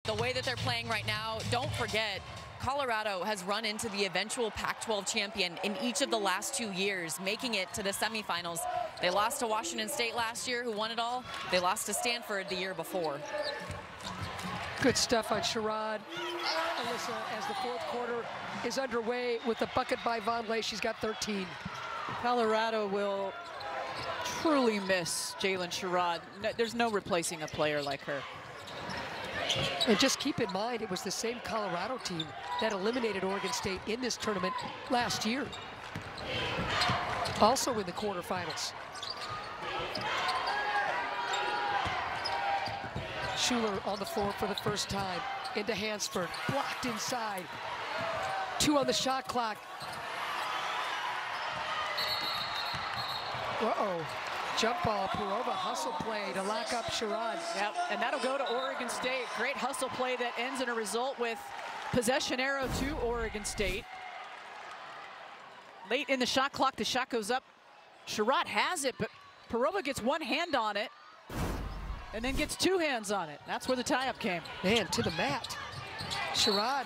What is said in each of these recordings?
the way that they're playing right now, don't forget, Colorado has run into the eventual Pac-12 champion in each of the last 2 years, making it to the semifinals. They lost to Washington State last year, who won it all. They lost to Stanford the year before. Good stuff on Sherrod. Alyssa, as the fourth quarter is underway with the bucket by Vonleh, she's got 13. Colorado will truly miss Jalen Sherrod. There's no replacing a player like her. And just keep in mind, it was the same Colorado team that eliminated Oregon State in this tournament last year. Also in the quarterfinals. Schuler on the floor for the first time. Into Hansford, blocked inside. 2 on the shot clock. Uh-oh. Jump ball, Perova, hustle play to lock up Sherrod. Yep, and that'll go to Oregon State. Great hustle play that ends in a result with possession arrow to Oregon State. Late in the shot clock, the shot goes up. Sherrod has it, but Perova gets one hand on it and then gets 2 hands on it. That's where the tie-up came. Man, to the mat. Sherrod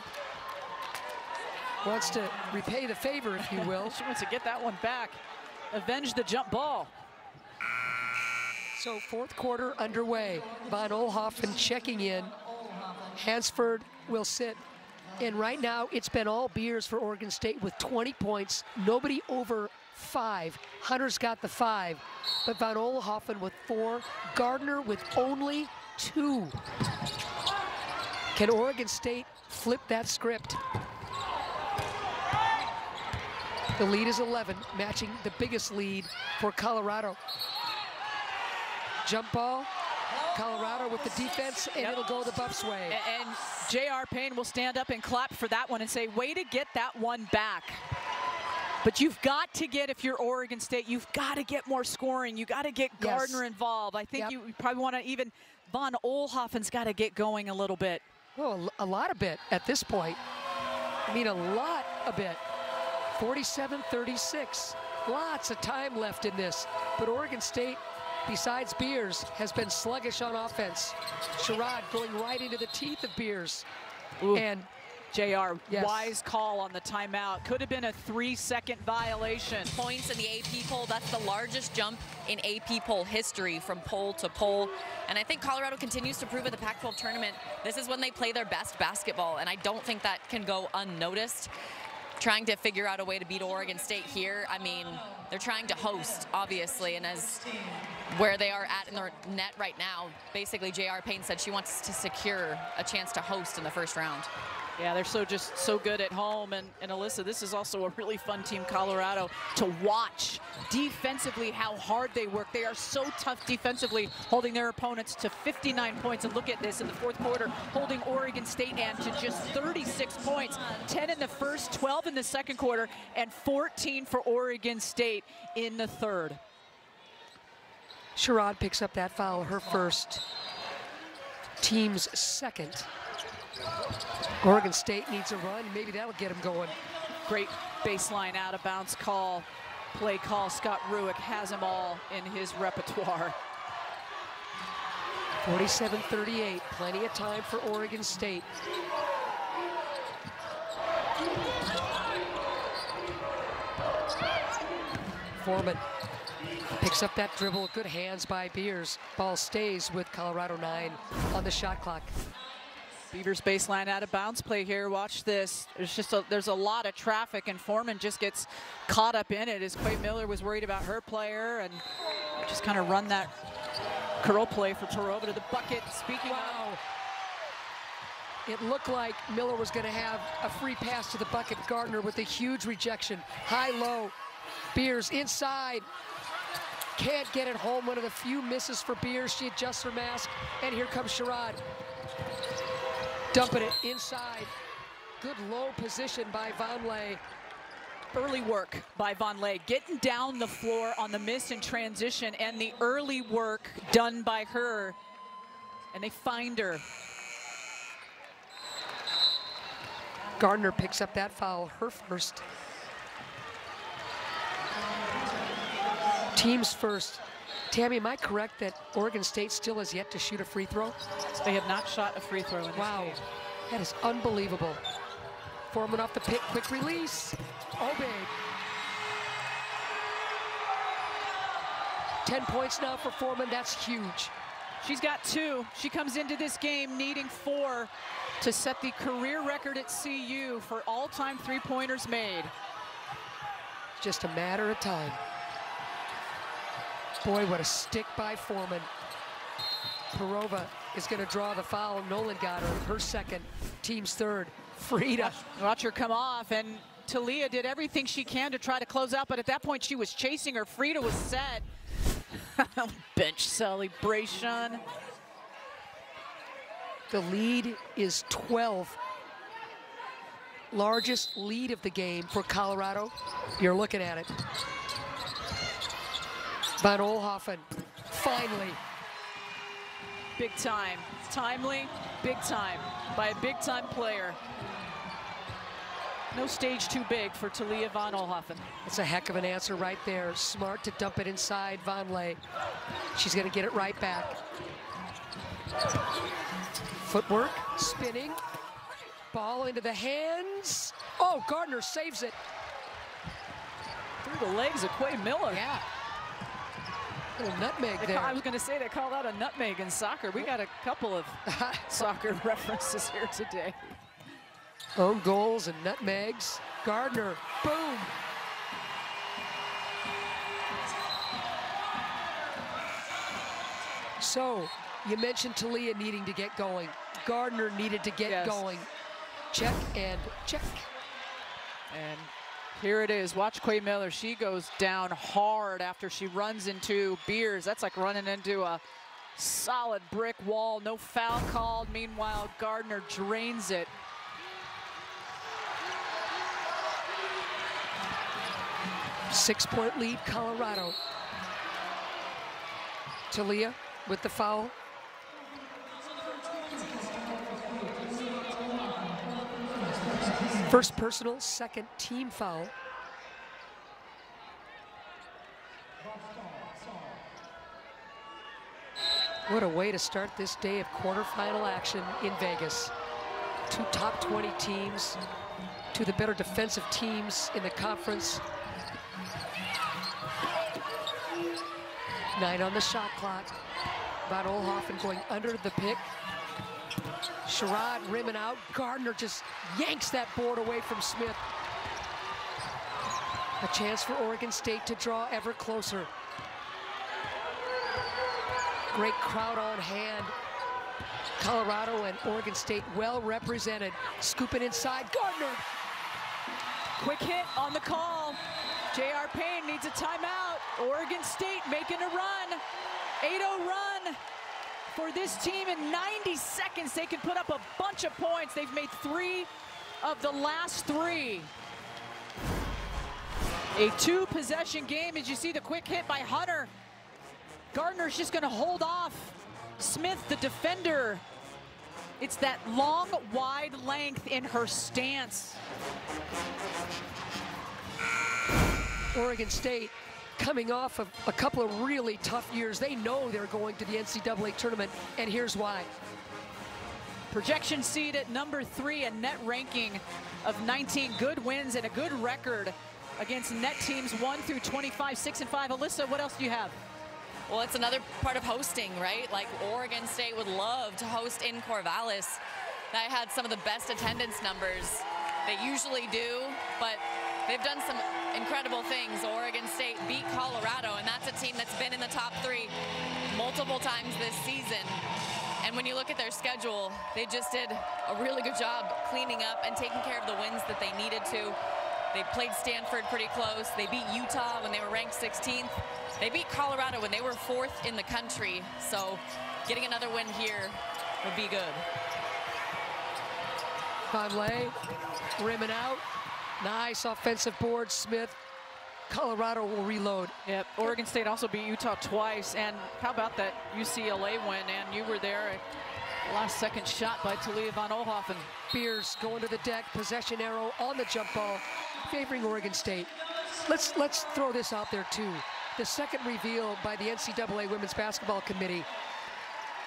wants to repay the favor, if you will. She wants to get that one back. Avenge the jump ball. So fourth quarter underway. Von Oelhoffen checking in. Hansford will sit. And right now, it's been all Beers for Oregon State with 20 points. Nobody over 5. Hunter's got the 5. But Von Oelhoffen with 4. Gardner with only 2. Can Oregon State flip that script? The lead is 11, matching the biggest lead for Colorado. Jump ball, Colorado with the defense, and it'll go the Buffs' way. And J.R. Payne will stand up and clap for that one and say, way to get that one back. But you've got to get, if you're Oregon State, you've got to get more scoring. You got to get Gardner involved. I think you probably want to even, Von Oelhoffen's got to get going a little bit. Well, a lot of bit at this point. I mean, a lot of bit. 47-36. Lots of time left in this. But Oregon State, besides Beers, has been sluggish on offense. Sherrod going right into the teeth of Beers. Ooh. And JR, wise call on the timeout. Could have been a 3-second violation. Points in the AP poll, that's the largest jump in AP poll history from poll to poll. And I think Colorado continues to prove at the Pac-12 tournament, this is when they play their best basketball, and I don't think that can go unnoticed. Trying to figure out a way to beat Oregon State here. I mean, they're trying to host, obviously, and as where they are at in the net right now, basically J.R. Payne said she wants to secure a chance to host in the first round. Yeah, they're just so good at home. And Alyssa, this is also a really fun team, Colorado, to watch defensively how hard they work. They are so tough defensively, holding their opponents to 59 points. And look at this in the fourth quarter, holding Oregon State and to just 36 points. 10 in the first, 12 in the second quarter, and 14 for Oregon State in the third. Sherrod picks up that foul, her first, team's second. Oregon State needs a run. Maybe that'll get them going. Great baseline out of bounds call. Play call. Scott Ruick has them all in his repertoire. 47-38. Plenty of time for Oregon State. Foreman picks up that dribble. Good hands by Beers. Ball stays with Colorado 9 on the shot clock. Beavers baseline out of bounds play here. Watch this. There's a lot of traffic, and Foreman just gets caught up in it as Quay Miller was worried about her player, and just kind of run that curl play for Perova to the bucket. Speaking of, it looked like Miller was going to have a free pass to the bucket. Gardner with a huge rejection. High-low. Beers inside. Can't get it home. One of the few misses for Beers. She adjusts her mask, and here comes Sherrod. Dumping it inside. Good low position by Vonleh. Early work by Vonleh, getting down the floor on the miss in transition, and the early work done by her. And they find her. Gardner picks up that foul, her first. Team's first. Tammy, am I correct that Oregon State still has yet to shoot a free throw? They have not shot a free throw in this game. That is unbelievable. Foreman off the pick, quick release. Oh, babe. 10 points now for Foreman, that's huge. She's got 2. She comes into this game needing 4 to set the career record at CU for all-time three-pointers made. Just a matter of time. Boy, what a stick by Foreman. Perova is going to draw the foul. Nolan got her second, team's third. Frida. Watch her come off, and Talia did everything she can to try to close out, but at that point she was chasing her. Frida was set. Bench celebration. The lead is 12. Largest lead of the game for Colorado. You're looking at it. Van Olhoffen, finally. Big time. Timely, big time by a big time player. No stage too big for Talia Van Olhoffen. It's a heck of an answer right there. Smart to dump it inside Van Ley. She's going to get it right back. Footwork, spinning. Ball into the hands. Oh, Gardner saves it. Through the legs of Quay Miller. Yeah. Little nutmeg there. I was going to say they call that a nutmeg in soccer. We got a couple of soccer references here today. Own goals and nutmegs. Gardner, boom. So, you mentioned Talia needing to get going. Gardner needed to get going. Check and check. And here it is. Watch Quay Miller. She goes down hard after she runs into Beers. That's like running into a solid brick wall. No foul called. Meanwhile, Gardner drains it. Six-point lead, Colorado. Talia with the foul. First personal, second team foul. What a way to start this day of quarterfinal action in Vegas. 2 top 20 teams, 2 of the better defensive teams in the conference. 9 on the shot clock. Van Olhoffen going under the pick. Sherrod rimming out. Gardner just yanks that board away from Smith. A chance for Oregon State to draw ever closer. Great crowd on hand. Colorado and Oregon State well represented. Scooping inside, Gardner. Quick hit on the call. J.R. Payne needs a timeout. Oregon State making a run. 8-0 run for this team in 90 seconds. They can put up a bunch of points. They've made 3 of the last 3. A 2-possession game as you see the quick hit by Hunter. Gardner's just going to hold off Smith, the defender. It's that long, wide length in her stance. Oregon State coming off of a couple of really tough years. They know they're going to the NCAA tournament, and here's why. Projection seed at number 3, a net ranking of 19, good wins and a good record against net teams 1 through 25, 6-5. Alyssa, what else do you have? Well, it's another part of hosting, right? Like Oregon State would love to host in Corvallis. That had some of the best attendance numbers they usually do, but they've done some incredible things. Oregon State beat Colorado, and that's a team that's been in the top 3 multiple times this season. And when you look at their schedule, they just did a really good job cleaning up and taking care of the wins that they needed to. They played Stanford pretty close. They beat Utah when they were ranked 16th. They beat Colorado when they were 4th in the country. So getting another win here would be good. Conley rimming out. Nice offensive board, Smith. Colorado will reload. Yep, Oregon State also beat Utah twice. And how about that UCLA win? And you were there. Last second shot by Talia Van Olhoffen. Beers going to the deck, possession arrow on the jump ball, favoring Oregon State. Let's throw this out there too. the second reveal by the NCAA Women's Basketball Committee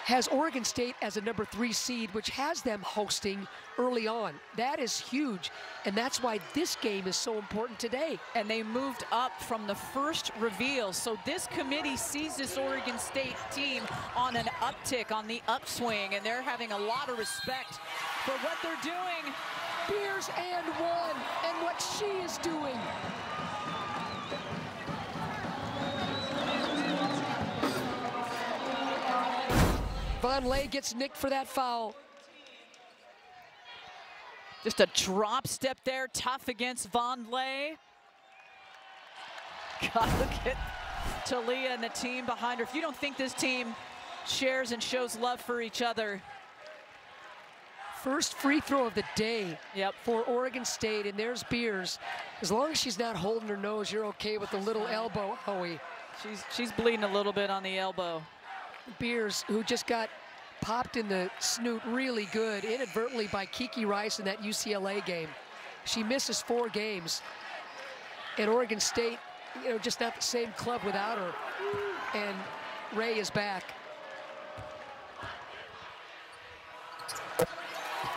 has Oregon State as a #3 seed, which has them hosting early on. That is huge, and that's why this game is so important today. And they moved up from the first reveal, so this committee sees this Oregon State team on an uptick, on the upswing, and they're having a lot of respect for what they're doing. Beers and one, and what she is doing. Vonleh gets nicked for that foul. Just a drop step there, tough against Vonleh. God, look at Talia and the team behind her. If you don't think this team shares and shows love for each other. First free throw of the day Yep. for Oregon State, and there's Beers. As long as she's not holding her nose, you're okay with the little elbow, Howie. She's bleeding a little bit on the elbow. Beers, who just got popped in the snoot really good inadvertently by Kiki Rice in that UCLA game. She misses 4 games. And Oregon State, you know, just not the same club without her. And Ray is back.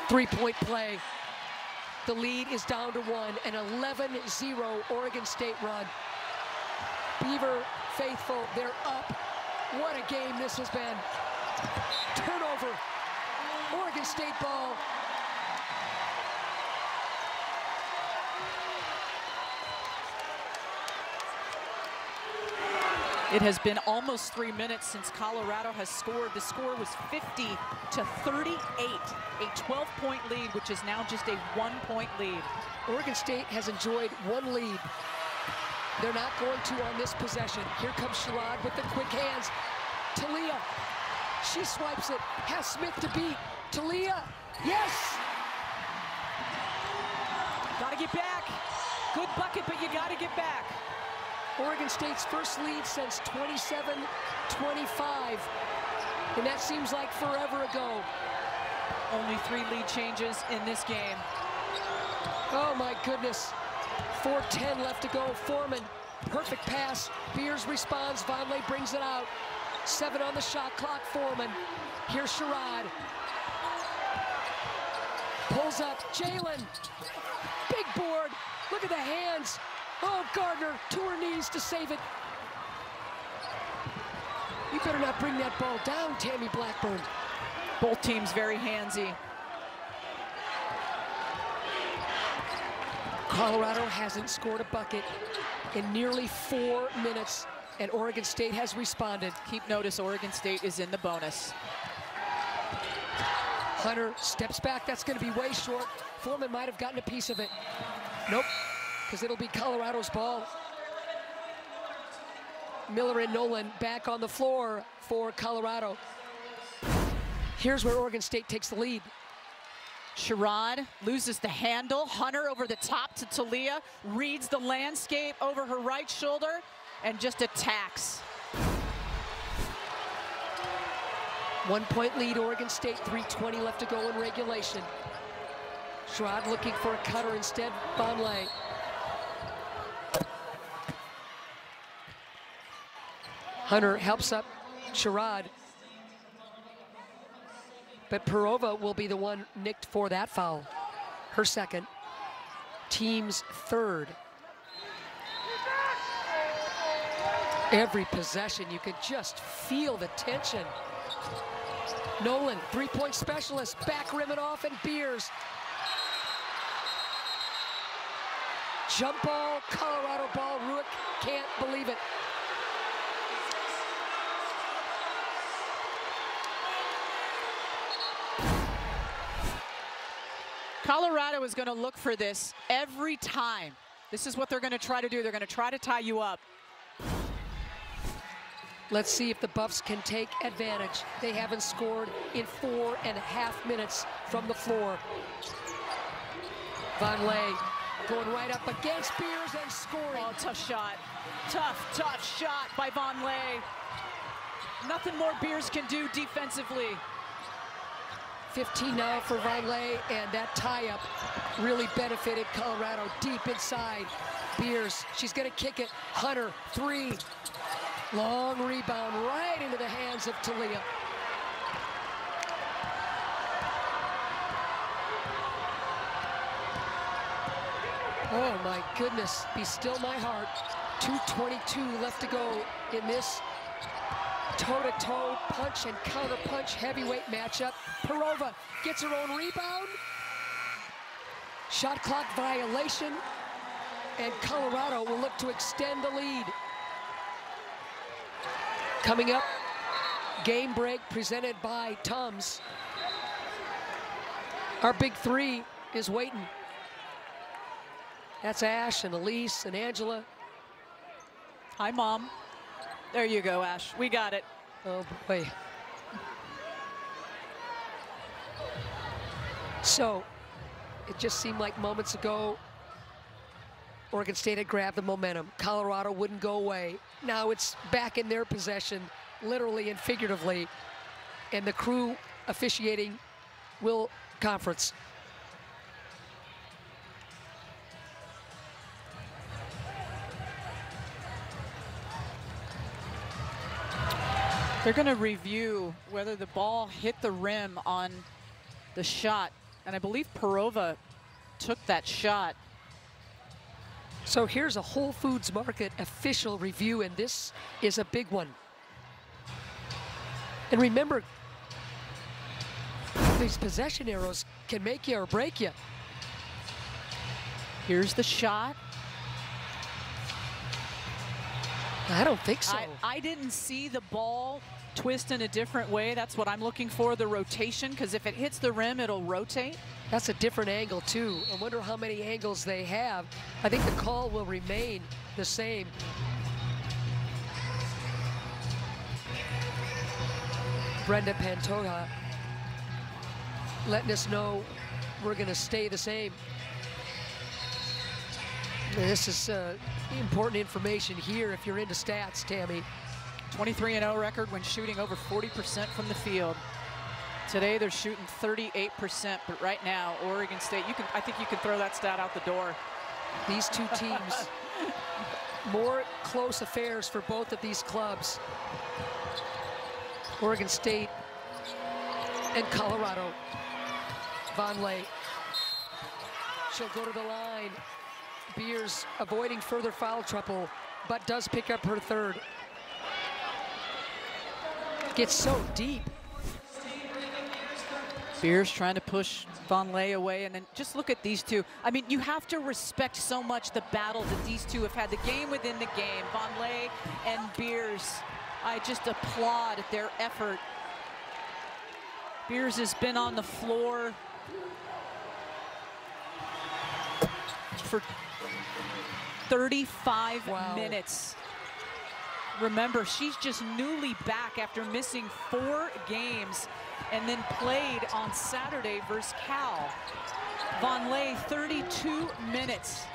3-point play. The lead is down to 1, an 11-0 Oregon State run. Beaver faithful, they're up. What a game this has been. Turnover, Oregon State ball. It has been almost 3 minutes since Colorado has scored. The score was 50-38, a 12-point lead, which is now just a 1-point lead. Oregon State has enjoyed 1 lead. They're not going to on this possession. Here comes Sherrod with the quick hands. Talia, she swipes it, has Smith to beat. Talia, yes! Gotta get back. Good bucket, but you gotta get back. Oregon State's first lead since 27-25. And that seems like forever ago. Only 3 lead changes in this game. Oh my goodness. 4:10 left to go. Foreman, perfect pass. Beers responds, Vonleh brings it out. 7 on the shot clock, Foreman. Here's Sherrod. Pulls up, Jalen. Big board, look at the hands. Oh, Gardner to her knees to save it. You better not bring that ball down, Tammy Blackburn. Both teams very handsy. Colorado hasn't scored a bucket in nearly 4 minutes, and Oregon State has responded. Keep notice, Oregon State is in the bonus. Hunter steps back, that's gonna be way short. Foreman might have gotten a piece of it. Nope, because it'll be Colorado's ball. Miller and Nolan back on the floor for Colorado. Here's where Oregon State takes the lead. Sherrod loses the handle. Hunter over the top to Talia, reads the landscape over her right shoulder, and just attacks. 1-point lead, Oregon State, 3:20 left to go in regulation. Sherrod looking for a cutter instead, Vonleh. Hunter helps up Sherrod. But Perova will be the one nicked for that foul. Her second, team's third. Every possession, you could just feel the tension. Nolan, 3-point specialist, back rim it off, and Beers. Jump ball, Colorado ball, Ruick can't believe it. Colorado is going to look for this every time. This is what they're going to try to do. They're going to try to tie you up. Let's see if the Buffs can take advantage. They haven't scored in 4.5 minutes from the floor. Vonleh going right up against Beers and scoring. Oh, tough shot. Tough shot by Vonleh. Nothing more Beers can do defensively. 15 now for Vonleh, and that tie-up really benefited Colorado deep inside. Beers, she's gonna kick it. Hunter, 3. Long rebound right into the hands of Talia. Oh my goodness, be still my heart. 2:22 left to go in this toe-to-toe punch and counter-punch heavyweight matchup. Perova gets her own rebound. Shot clock violation, and Colorado will look to extend the lead. Coming up, game break presented by Tums. Our big 3 is waiting. That's Ash and Elise and Angela. Hi, Mom. There you go, Ash. We got it. Oh, boy. So, it just seemed like moments ago, Oregon State had grabbed the momentum. Colorado wouldn't go away. Now it's back in their possession, literally and figuratively. And the crew officiating will conference. They're going to review whether the ball hit the rim on the shot. And I believe Perova took that shot. So here's a Whole Foods Market official review, and this is a big one. And remember, these possession arrows can make you or break you. Here's the shot. I don't think so. I didn't see the ball twist in a different way. That's what I'm looking for, the rotation, because if it hits the rim, it'll rotate. That's a different angle, too. I wonder how many angles they have. I think the call will remain the same. Brenda Pantoja letting us know we're going to stay the same. This is important information here if you're into stats, Tammy. 23-0 record when shooting over 40% from the field. Today they're shooting 38%, but right now Oregon State, I think you can throw that stat out the door. These two teams, more close affairs for both of these clubs. Oregon State and Colorado. Vonleh, she'll go to the line. Beers avoiding further foul trouble, but does pick up her 3rd. Gets so deep. Beers trying to push Vonleh away, and then just look at these two. I mean, you have to respect so much the battle that these two have had, the game within the game. Vonleh and Beers, I just applaud their effort. Beers has been on the floor for 35 minutes. Remember, she's just newly back after missing 4 games and then played on Saturday versus Cal. Vonleh, 32 minutes.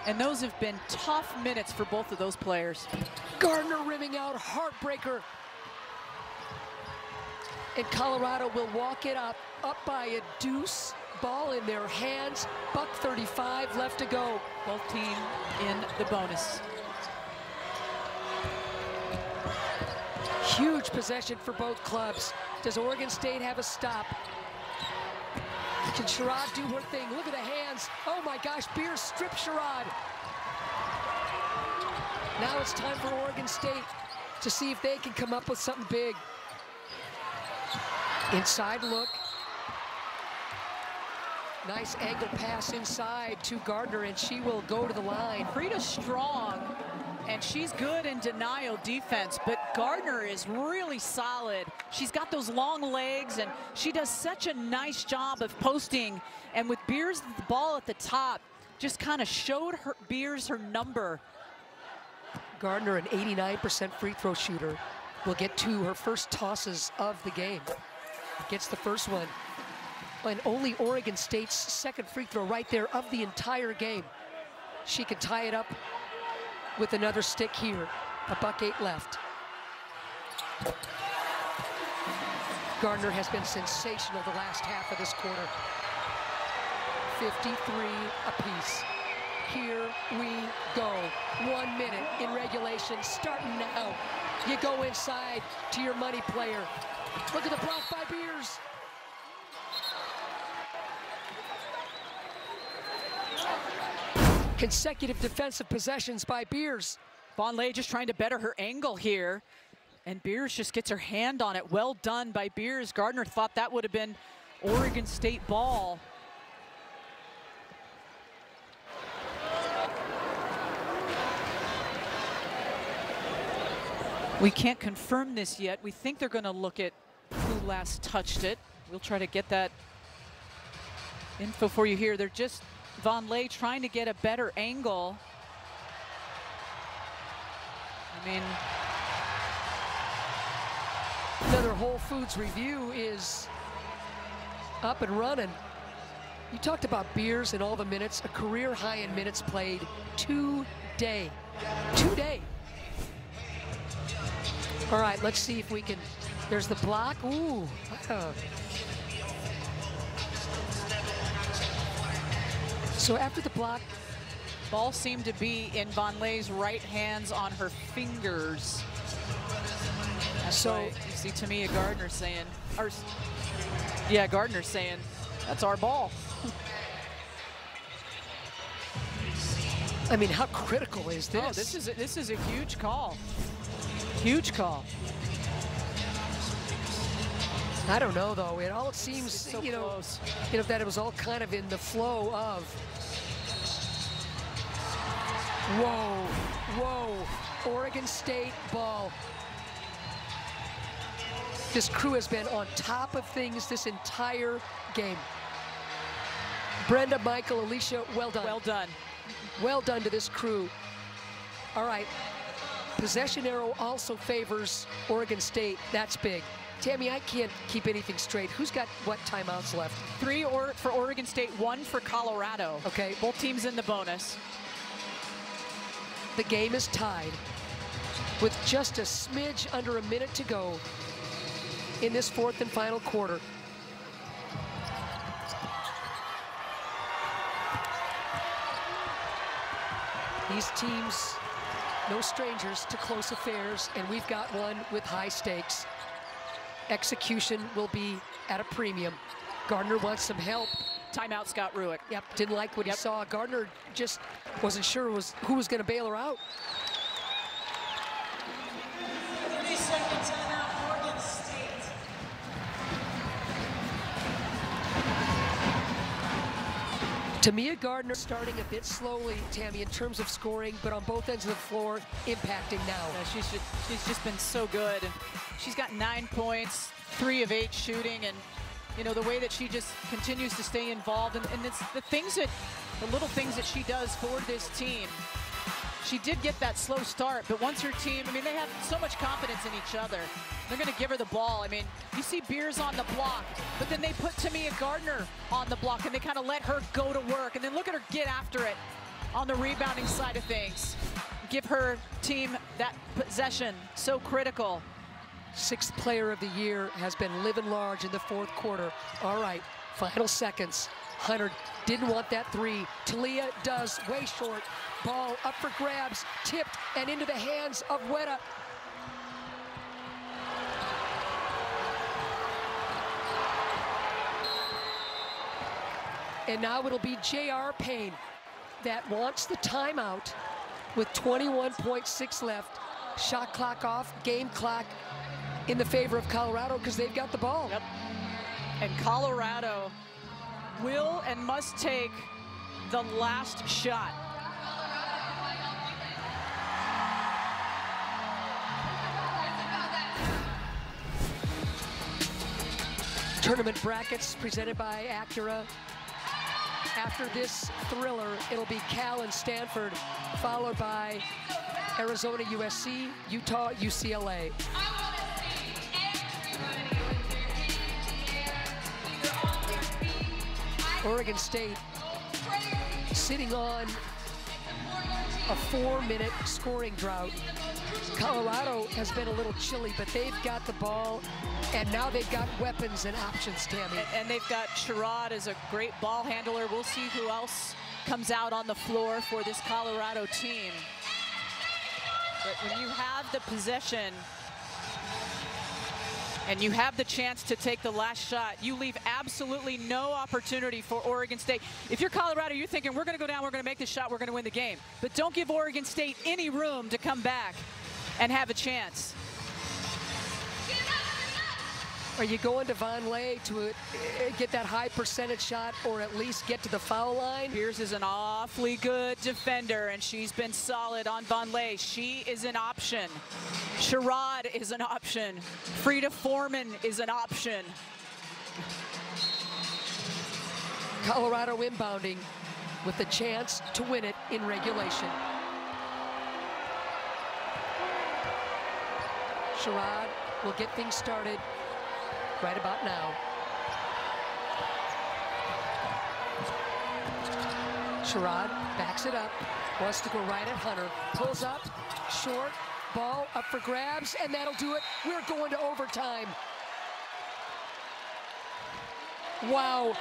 And those have been tough minutes for both of those players. Gardner rimming out, heartbreaker. And Colorado will walk it up by a deuce. Ball in their hands. $1:35 left to go. Both team in the bonus. Huge possession for both clubs. Does Oregon State have a stop? Can Sherrod do her thing? Look at the hands. Oh my gosh, Beers strip Sherrod. Now it's time for Oregon State to see if they can come up with something big. Inside look. Nice angle pass inside to Gardner, and she will go to the line. Frida's strong, and she's good in denial defense, but Gardner is really solid. She's got those long legs, and she does such a nice job of posting. And with Beers, the ball at the top, just kind of showed her Beers her number. Gardner, an 89% free throw shooter, will get to her first tosses of the game. Gets the first one. And only Oregon State's second free throw right there of the entire game. She could tie it up with another stick here. $1:08 left. Gardner has been sensational the last half of this quarter. 53 apiece. Here we go. 1 minute in regulation, starting now. You go inside to your money player. Look at the block by Beavers. Consecutive defensive possessions by Beavers. Vonleh just trying to better her angle here. And Beavers just gets her hand on it. Well done by Beavers. Gardner thought that would have been Oregon State ball. We can't confirm this yet. We think they're going to look at who last touched it. We'll try to get that info for you here. They're just Vonleh trying to get a better angle. I mean, another Whole Foods review is up and running. You talked about Beavers and all the minutes, a career high in minutes played today. Today. All right, let's see if we can, there's the block. Ooh. So after the block, ball seemed to be in Vonleh's right hands on her fingers. That's so why you see Tamia Gardner saying, or yeah, Gardner saying, that's our ball. I mean, how critical is this? Oh, this is a huge call. Huge call. I don't know though. It all seems, so close. That it was all kind of in the flow of. Whoa, whoa! Oregon State ball. This crew has been on top of things this entire game. Brenda, Michael, Alicia, well done. Well done. Well done to this crew. All right. Possession arrow also favors Oregon State. That's big. Tammy, I can't keep anything straight. Who's got what timeouts left? 3 for Oregon State, 1 for Colorado. Okay. Both teams in the bonus. The game is tied with just a smidge under a minute to go in this fourth and final quarter. These teams, no strangers to close affairs, and we've got one with high stakes. Execution will be at a premium. Gardner wants some help. Timeout, Scott Ruick. Yep, didn't like what he saw. Gardner just wasn't sure who was going to bail her out. 30-second timeout, Oregon State. Tamia Gardner starting a bit slowly, Tammy, in terms of scoring, but on both ends of the floor, impacting now. Yeah, she's just been so good, and she's got 9 points, 3 of 8 shooting, and the way that she just continues to stay involved, and it's the little things that she does for this team. She did get that slow start, but once her team, I mean, they have so much confidence in each other. They're going to give her the ball. I mean, you see Beavers on the block, but then they put Tamia Gardner on the block, and they kind of let her go to work. And then look at her get after it on the rebounding side of things. Give her team that possession, so critical. 6th player of the year has been living large in the fourth quarter. All right, final seconds. Hunter didn't want that 3. Talia does, way short. Ball up for grabs, tipped, and into the hands of Weta. And now it'll be J.R. Payne that wants the timeout with 21.6 left. Shot clock off, game clock in the favor of Colorado because they've got the ball. Yep. And Colorado will and must take the last shot. Tournament brackets presented by Acura. After this thriller, it'll be Cal and Stanford, followed by Arizona, USC, Utah, UCLA. Oregon State sitting on a 4-minute scoring drought. Colorado has been a little chilly, but they've got the ball, and now they've got weapons and options, Tammy. And they've got Sherrod as a great ball handler. We'll see who else comes out on the floor for this Colorado team. But when you have the possession and you have the chance to take the last shot, you leave absolutely no opportunity for Oregon State. If you're Colorado, you're thinking, we're going to go down, we're going to make the shot, we're going to win the game. But don't give Oregon State any room to come back and have a chance. Are you going to Vonleh to get that high percentage shot or at least get to the foul line? Beavers is an awfully good defender, and she's been solid on Vonleh. She is an option. Sherrod is an option. Frida Foreman is an option. Colorado inbounding with the chance to win it in regulation. Sherrod will get things started right about now. Sherrod backs it up, wants to go right at Hunter, pulls up, short, ball up for grabs, and that'll do it. We're going to overtime. Wow.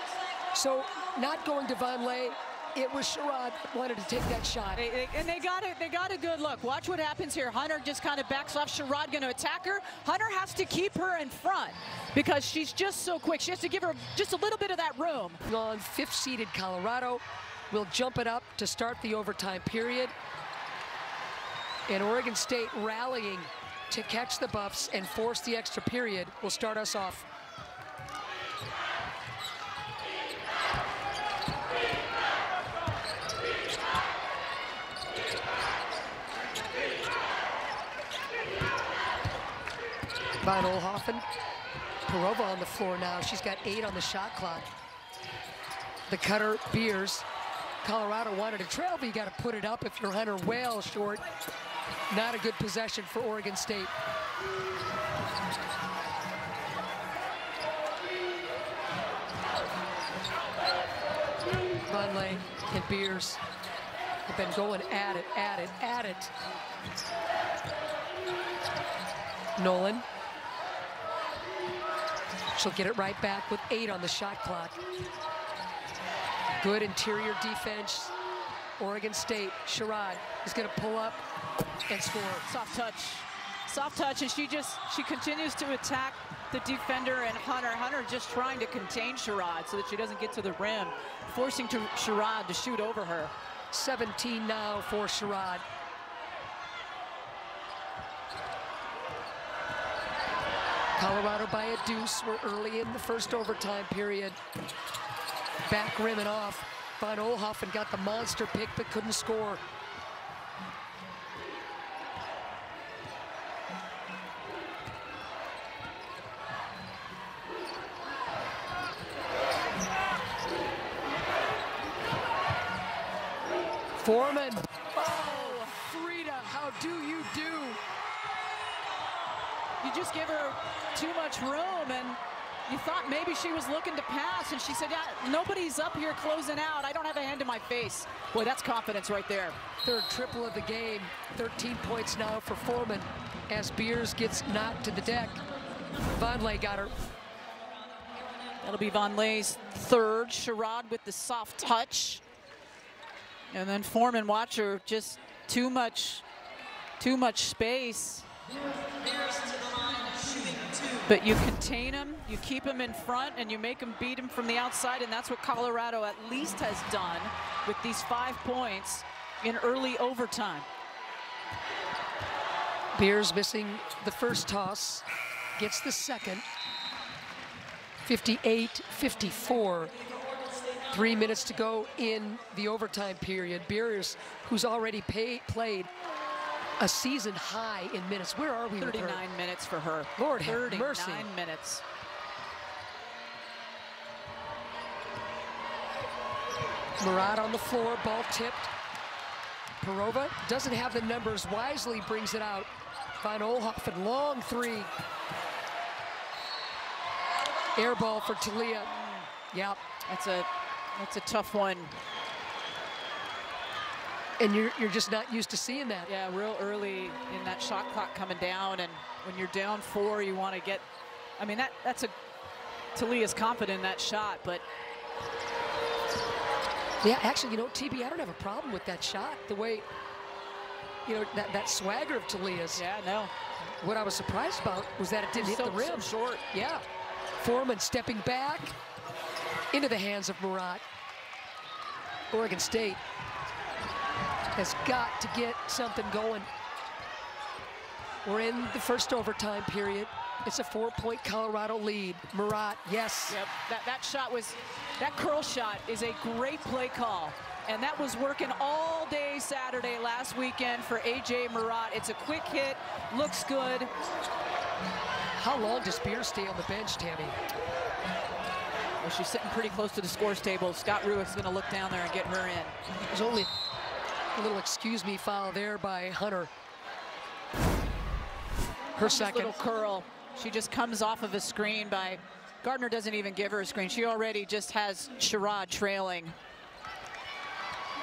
So not going to Vonleh, it was Sherrod that wanted to take that shot. And they got a good look. Watch what happens here. Hunter just kind of backs off. Sherrod going to attack her. Hunter has to keep her in front because she's just so quick. She has to give her just a little bit of that room. On fifth-seeded Colorado will jump it up to start the overtime period. And Oregon State rallying to catch the Buffs and force the extra period will start us off. Von Oelhoffen, Perova on the floor now. She's got 8 on the shot clock. The cutter, Beers. Colorado wanted to trail, but you got to put it up if you're Hunter well short. Not a good possession for Oregon State. Vonleh and Beers have been going at it. Nolan. She'll get it right back with 8 on the shot clock. Good interior defense. Oregon State, Sherrod is going to pull up and score. Soft touch, and she continues to attack the defender and Hunter just trying to contain Sherrod so that she doesn't get to the rim, forcing Sherrod to shoot over her. 17 now for Sherrod. Colorado by a deuce. We're early in the first overtime period. Back rim and off. Von Oelhoffen got the monster pick but couldn't score. Foreman. Oh, Frida, how do you do? You just give her too much room, and you thought maybe she was looking to pass, and she said, yeah, nobody's up here closing out. I don't have a hand to my face. Boy, that's confidence right there. Third triple of the game. 13 points now for Foreman as Beers gets knocked to the deck. Vonleh got her. That'll be Vonleh's third. Sherrod with the soft touch. And then Foreman, watch her, just too much space. But you contain them, you keep them in front, and you make them beat them from the outside, and that's what Colorado at least has done with these 5 points in early overtime. Beers missing the first toss, gets the second. 58-54. 3 minutes to go in the overtime period. Beers, who's already played a season high in minutes. Where are we with her? 39 minutes for her. Lord have mercy. 39 minutes. Murat on the floor, ball tipped. Perova doesn't have the numbers, wisely brings it out. Von Oelhoffen, long three. Air ball for Talia. Yep. That's a tough one. And you're just not used to seeing that. Yeah, real early in that shot clock coming down, and when you're down 4, you want to get. I mean, that's a. Talia's confident in that shot, but. Yeah, actually, you know, TB, I don't have a problem with that shot. The way, you know, that swagger of Talia's. Yeah, no. What I was surprised about was that it didn't hit the rim. So short. Yeah. Foreman stepping back into the hands of Murat. Oregon State has got to get something going. We're in the first overtime period. It's a 4-point Colorado lead. Murat, yes. Yep, that shot was, that curl shot is a great play call. And that was working all day Saturday last weekend for A.J. Murat. It's a quick hit, looks good. How long does Beers stay on the bench, Tammy? Well, she's sitting pretty close to the scores table. Scott Ruick's gonna look down there and get her in. There's only a little excuse me foul there by Hunter. Her second. Little curl. She just comes off of a screen by, Gardner doesn't even give her a screen. She already just has Sherrod trailing.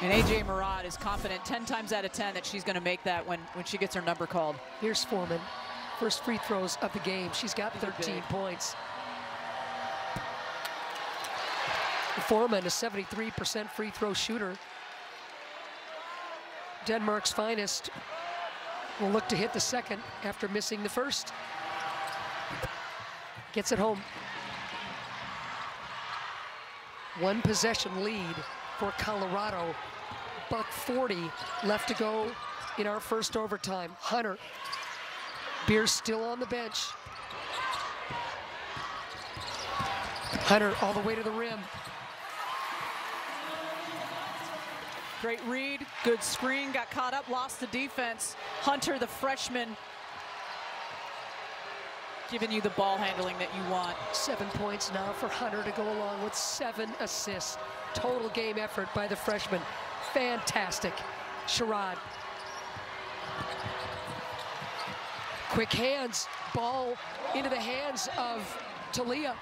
And A.J. Murat is confident 10 times out of 10 that she's gonna make that when she gets her number called. Here's Foreman. First free throws of the game. She's got 13 points. Foreman, a 73% free throw shooter. Denmark's finest will look to hit the second after missing the first. Gets it home. One possession lead for Colorado. $1:40 left to go in our first overtime. Hunter. Beers still on the bench. Hunter all the way to the rim. Great read, good screen, got caught up, lost the defense. Hunter, the freshman, giving you the ball handling that you want. 7 points now for Hunter to go along with 7 assists. Total game effort by the freshman. Fantastic. Sherrod. Quick hands, ball into the hands of Talia.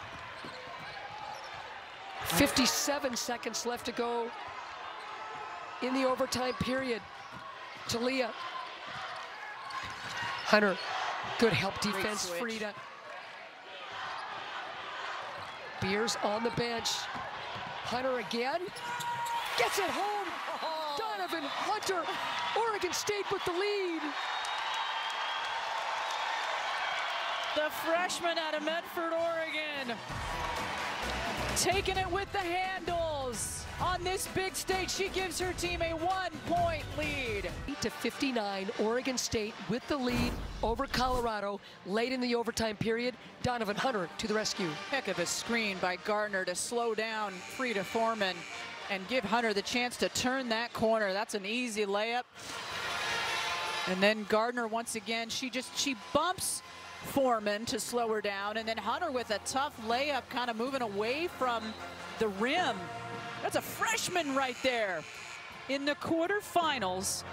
57 seconds left to go in the overtime period. Talia. Hunter, good help defense, Frida. Beers on the bench. Hunter again, gets it home. Donovan Hunter, Oregon State with the lead. The freshman out of Medford, Oregon, taking it with the handles. On this big stage, she gives her team a 1-point lead. 8-59, Oregon State with the lead over Colorado. Late in the overtime period, Donovan Hunter to the rescue. Heck of a screen by Gardner to slow down Frida Foreman and give Hunter the chance to turn that corner. That's an easy layup. And then Gardner once again, she bumps Foreman to slow her down, and then Hunter with a tough layup, kind of moving away from the rim. That's a freshman right there. In the quarterfinals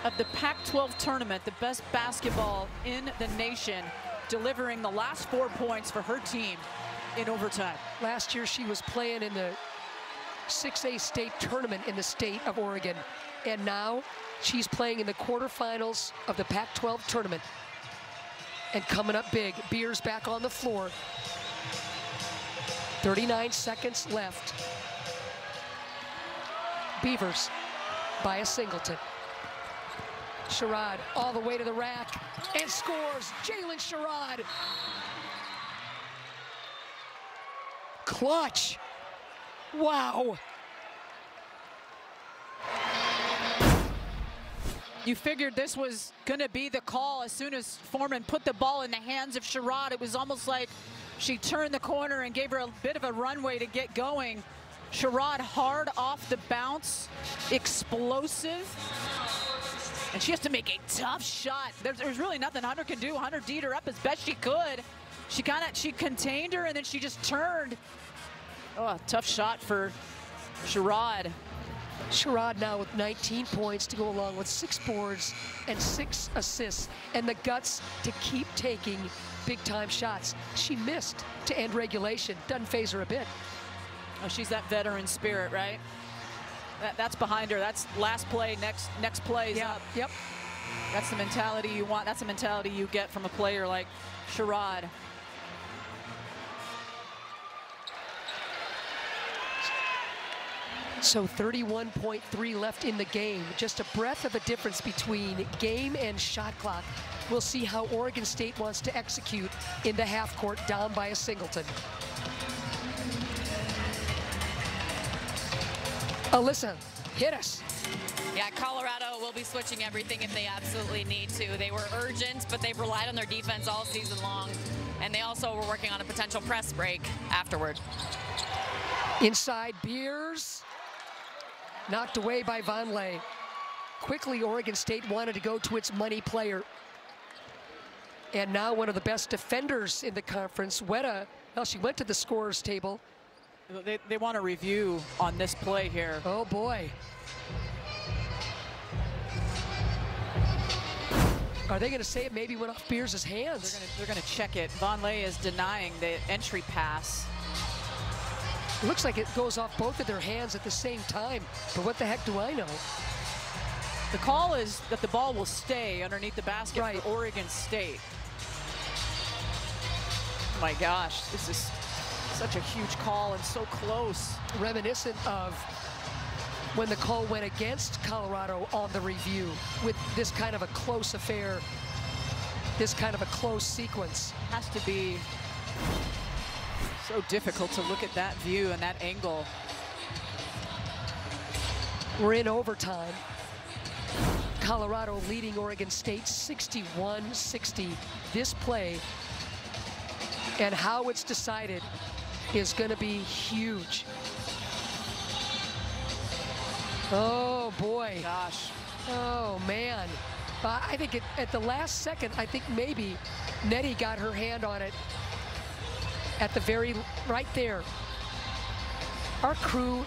of the Pac-12 tournament, the best basketball in the nation, delivering the last 4 points for her team in overtime. Last year she was playing in the 6A state tournament in the state of Oregon, and now she's playing in the quarterfinals of the Pac-12 tournament. And coming up big, Beers back on the floor. 39 seconds left. Beavers by a singleton. Sherrod all the way to the rack and scores. Jalen Sherrod. Clutch. Wow. You figured this was gonna be the call as soon as Foreman put the ball in the hands of Sherrod. It was almost like she turned the corner and gave her a bit of a runway to get going. Sherrod hard off the bounce, explosive. And she has to make a tough shot. There's really nothing Hunter can do. Hunter D'd her up as best she could. She contained her and then she just turned. Oh, tough shot for Sherrod. Sherrod now with 19 points to go along with 6 boards and 6 assists, and the guts to keep taking big-time shots. She missed to end regulation. Doesn't phase her a bit. Oh, she's that veteran spirit, right? That's behind her. That's last play, next play is up. Yep. That's the mentality you want. That's the mentality you get from a player like Sherrod. So 31.3 left in the game. Just a breath of a difference between game and shot clock. We'll see how Oregon State wants to execute in the half court down by a singleton. Alyssa, hit us. Yeah, Colorado will be switching everything if they absolutely need to. They were urgent, but they've relied on their defense all season long. And they also were working on a potential press break afterward. Inside, Beavers. Knocked away by Vonleh. Quickly, Oregon State wanted to go to its money player. And now one of the best defenders in the conference, Weta, well, she went to the scorer's table. They want a review on this play here. Oh, boy. Are they going to say it maybe went off Beers' hands? They're going to check it. Vonleh is denying the entry pass. It looks like it goes off both of their hands at the same time, but what the heck do I know? The call is that the ball will stay underneath the basket Right. for Oregon State. Oh my gosh, this is such a huge call and so close. Reminiscent of when the call went against Colorado on the review with this kind of a close affair, this kind of a close sequence. Has to be so difficult to look at that view and that angle. We're in overtime. Colorado leading Oregon State 61-60. This play and how it's decided is going to be huge. Oh, boy. Gosh. Oh, man. I think at the last second, I think maybe Nettie got her hand on it at the very, right there. Our crew,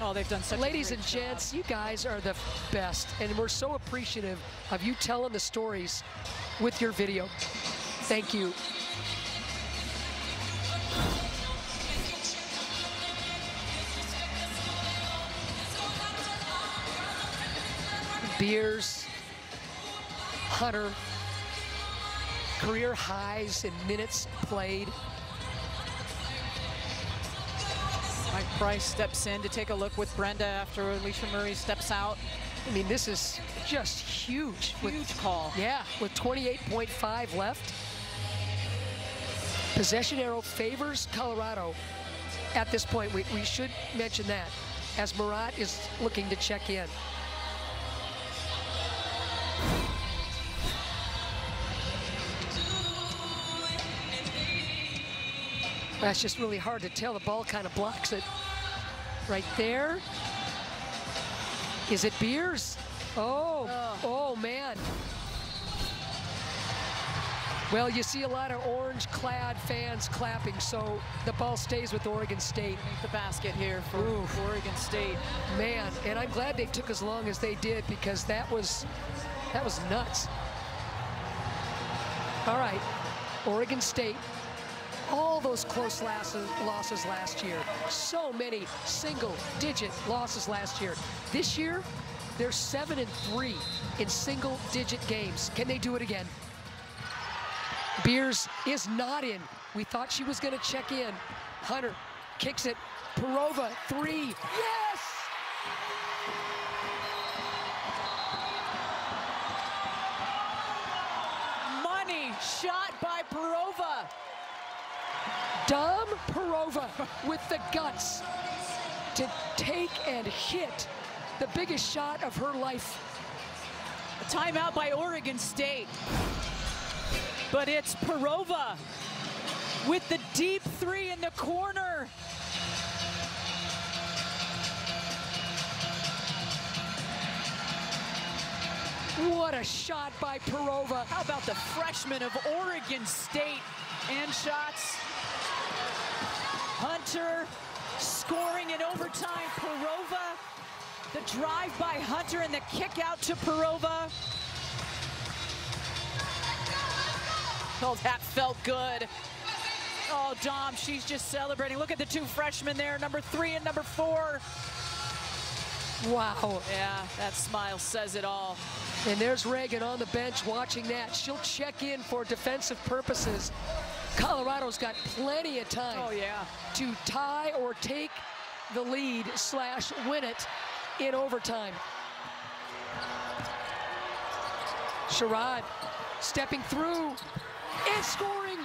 Oh, they've done such ladies a great and job. gents, you guys are the best. And we're so appreciative of you telling the stories with your video. Thank you. Beers, Hunter, career highs in minutes played. Mike Price steps in to take a look with Brenda after Alicia Murray steps out. I mean, this is just huge. Huge call. Yeah, with 28.5 left. Possession arrow favors Colorado. At this point, we should mention that, as Murat is looking to check in. That's just really hard to tell. The ball kind of blocks it right there. Is it Beers? Oh, man. Well, you see a lot of orange-clad fans clapping, so the ball stays with Oregon State. Underneath the basket here for Oregon State. Man, and I'm glad they took as long as they did, because that was nuts. All right, Oregon State. All those close losses last year. So many single-digit losses last year. This year, they're 7-3 in single-digit games. Can they do it again? Beers is not in. We thought she was going to check in. Hunter kicks it. Perova, three. Yes! Money shot by Perova. Dom Perova with the guts to take and hit the biggest shot of her life. A timeout by Oregon State. But it's Perova with the deep three in the corner. What a shot by Perova. How about the freshman of Oregon State? And shots. Hunter scoring in overtime. Perova, the drive by Hunter and the kick out to Perova. Oh, that felt good. Oh, Dom, she's just celebrating. Look at the two freshmen there, number 3 and number 4. Wow. Yeah, that smile says it all. And there's Reagan on the bench watching that. She'll check in for defensive purposes. Colorado's got plenty of time to tie or take the lead / win it in overtime. Sherrod stepping through and scoring.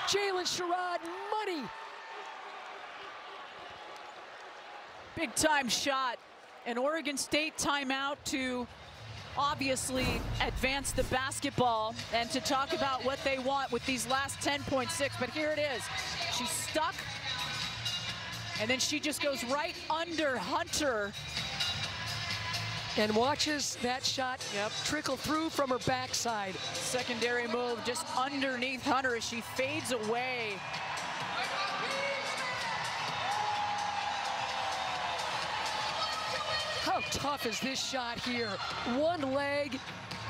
Jalen Sherrod, money. Big time shot. An Oregon State timeout to obviously advance the basketball and to talk about what they want with these last 10.6. But here it is. She's stuck. And then she just goes right under Hunter. And watches that shot trickle through from her backside. Secondary move just underneath Hunter as she fades away. How tough is this shot here? One leg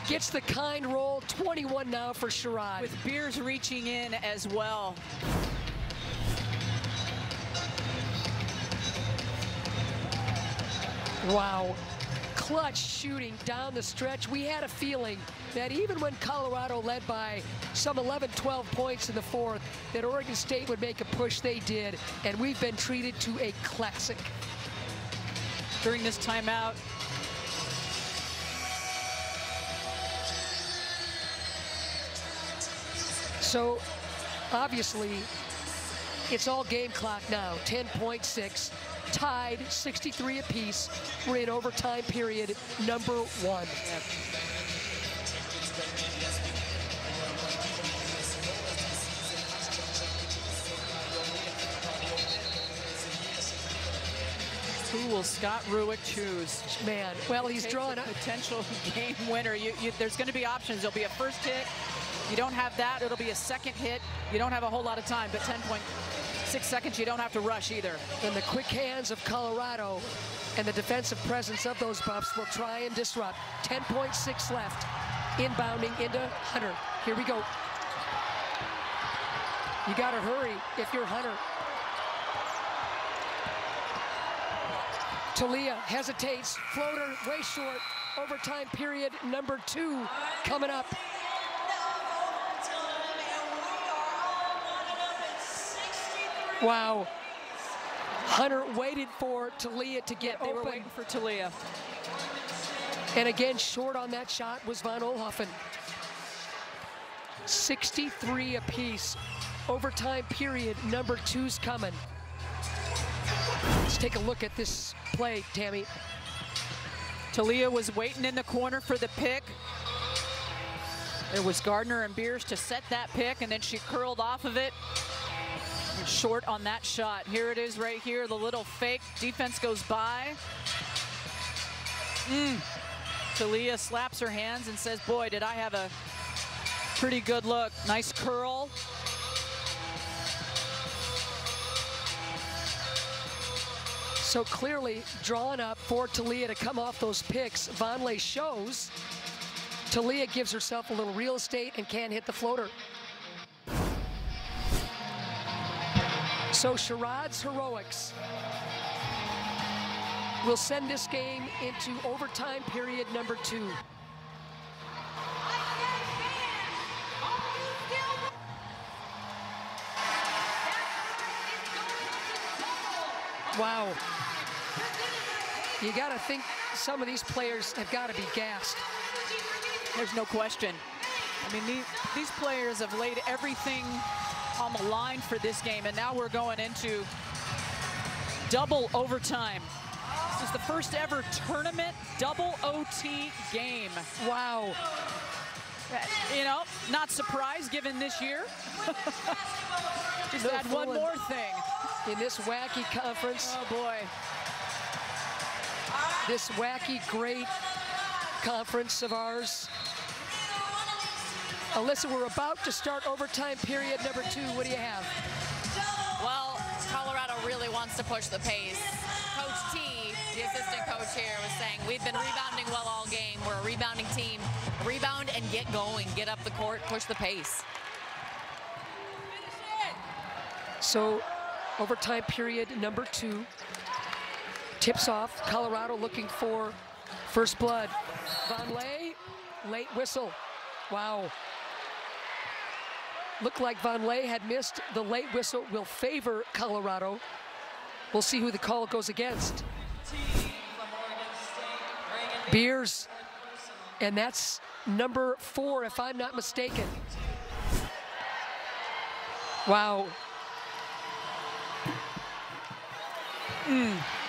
gets the kind roll. 21 now for Sherrod. With Beavers reaching in as well. Wow. Clutch shooting down the stretch. We had a feeling that even when Colorado led by some 11, 12 points in the fourth, that Oregon State would make a push. They did, and we've been treated to a classic. During this timeout, so obviously it's all game clock now. 10.6. Tied 63 apiece. We're in overtime period number 1. Who will Scott Rueck choose? Man, well, he's drawn a potential game winner. There's going to be options. There'll be a first hit. You don't have that. It'll be a second hit. You don't have a whole lot of time, but 10.6 seconds, you don't have to rush either. And the quick hands of Colorado and the defensive presence of those Buffs will try and disrupt. 10.6 left. Inbounding into Hunter. Here we go. You got to hurry if you're Hunter. Talia hesitates. Floater way short. Overtime period number 2 coming up. Wow. Hunter waited for Talia to get open. They were waiting for Talia. And again, short on that shot was Von Oelhoffen. 63 apiece. Overtime period number 2's coming. Let's take a look at this play, Tammy. Talia was waiting in the corner for the pick. There was Gardner and Beavers to set that pick, and then she curled off of it. Short on that shot. Here it is right here, the little fake. Defense goes by. Talia slaps her hands and says, boy, did I have a pretty good look. Nice curl. So clearly drawn up for Talia to come off those picks. Vonleh shows. Talia gives herself a little real estate and can't hit the floater. So Sherrod's heroics will send this game into overtime period number 2. Wow. You got to think some of these players have got to be gassed. There's no question. I mean, these players have laid everything on the line for this game, and now we're going into double overtime. This is the first ever tournament double OT game. Wow. You know, not surprised given this year. Just add one more thing. In this wacky conference. Oh boy. This wacky, great conference of ours. Alyssa, we're about to start overtime period number 2. What do you have? Well, Colorado really wants to push the pace. Coach T, the assistant coach here, was saying, we've been rebounding well all game. We're a rebounding team. Rebound and get going. Get up the court, push the pace. So, overtime period number 2. tips off. Colorado looking for first blood. Von Lay, late whistle. Wow. Looked like Von Lay had missed. The late whistle will favor Colorado. We'll see who the call goes against. Beers, and that's number 4, if I'm not mistaken. Wow.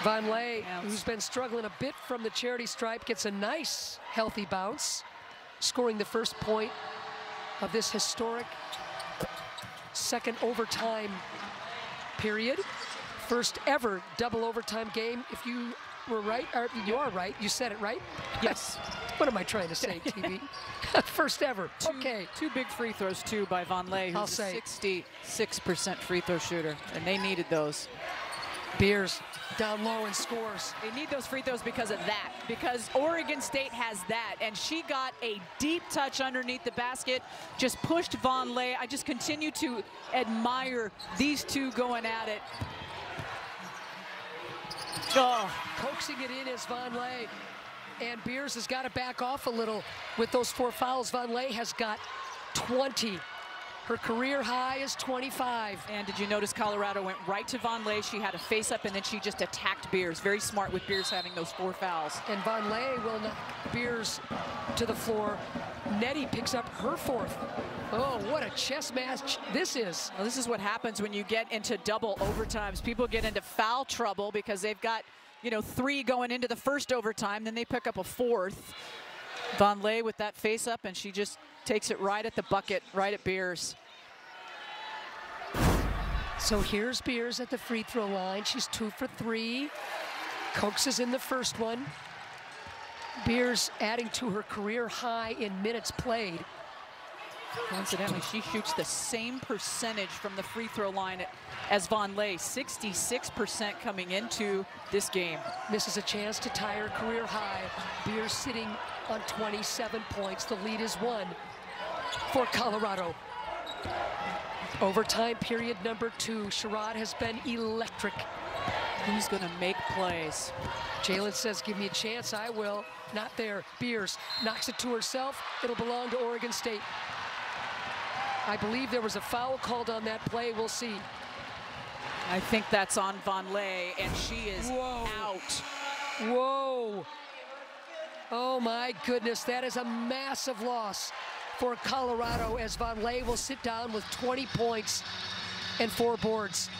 Von Lay, who's been struggling a bit from the charity stripe, gets a nice, healthy bounce, scoring the first point of this historic second overtime period. First ever double overtime game. If you were right, or you are right, you said it right? Yes. What am I trying to say, TV? First ever. Okay. Two big free throws, too, by Von Lay, who's a 66% free throw shooter, and they needed those. Beers down low and scores. They need those free throws because of that, because Oregon State has that, and she got a deep touch underneath the basket, just pushed Von Lay. I just continue to admire these two going at it. Oh. Coaxing it in is Von Lay, and Beers has got to back off a little with those 4 fouls. Von Lay has got 20. Her career high is 25. And did you notice Colorado went right to Von Lay? She had a face-up, and then she just attacked Beers. Very smart with Beers having those 4 fouls. And Von Lay will knock Beers to the floor. Nettie picks up her 4th. Oh, what a chess match this is. Well, this is what happens when you get into double overtimes. People get into foul trouble because they've got, you know, 3 going into the first overtime, then they pick up a 4th. Von Lay with that face-up, and she just takes it right at the bucket, right at Beers. So here's Beers at the free throw line. She's 2 for 3. Coaxes in the first one. Beers adding to her career high in minutes played. Coincidentally, she shoots the same percentage from the free throw line as Von Lay, 66% coming into this game. Misses a chance to tie her career high. Beers sitting on 27 points. The lead is 1 for Colorado. Overtime period number 2. Sherrod has been electric. Who's gonna make plays? Jalen says, give me a chance, I will. Not there. Beers knocks it to herself. It'll belong to Oregon State. I believe there was a foul called on that play. We'll see. I think that's on Von Lay, and she is out. Whoa. Oh my goodness, that is a massive loss for Colorado, as Von Lay will sit down with 20 points and 4 boards.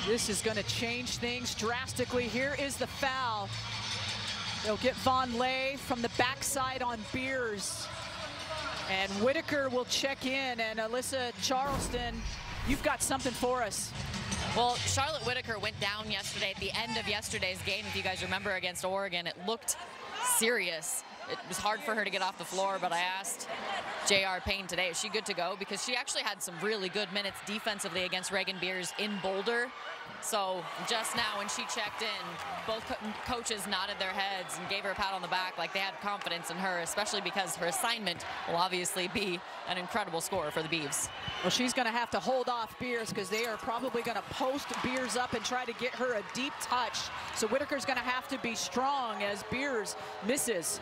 This is going to change things drastically. Here is the foul. They'll get Von Lay from the backside on Beers. And Whitaker will check in. And Alyssa Charleston, you've got something for us. Well, Charlotte Whitaker went down yesterday at the end of yesterday's game, if you guys remember, against Oregon. It looked serious. It was hard for her to get off the floor, but I asked J.R. Payne today, is she good to go? Because she actually had some really good minutes defensively against Reagan Beers in Boulder. So just now when she checked in, both coaches nodded their heads and gave her a pat on the back like they had confidence in her, especially because her assignment will obviously be an incredible score for the Beavs. Well, she's going to have to hold off Beers because they are probably going to post Beers up and try to get her a deep touch. So Whitaker's going to have to be strong as Beers misses.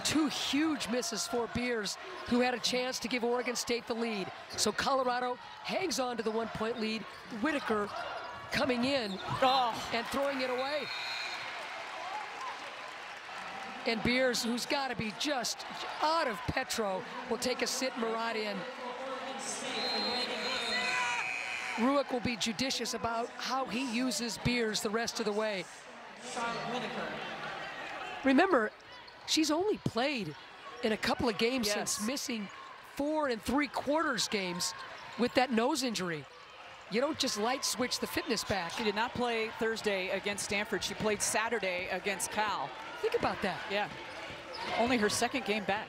2 huge misses for Beers, who had a chance to give Oregon State the lead. So Colorado hangs on to the 1-point lead. Whitaker coming in and throwing it away. And Beers, who's got to be just out of Petro, will take a sit Murad in. Ruick will be judicious about how he uses Beers the rest of the way. Remember, she's only played in a couple of games since missing 4 3/4 games with that nose injury. You don't just light switch the fitness back. She did not play Thursday against Stanford. She played Saturday against Cal. Think about that. Yeah. Only her 2nd game back.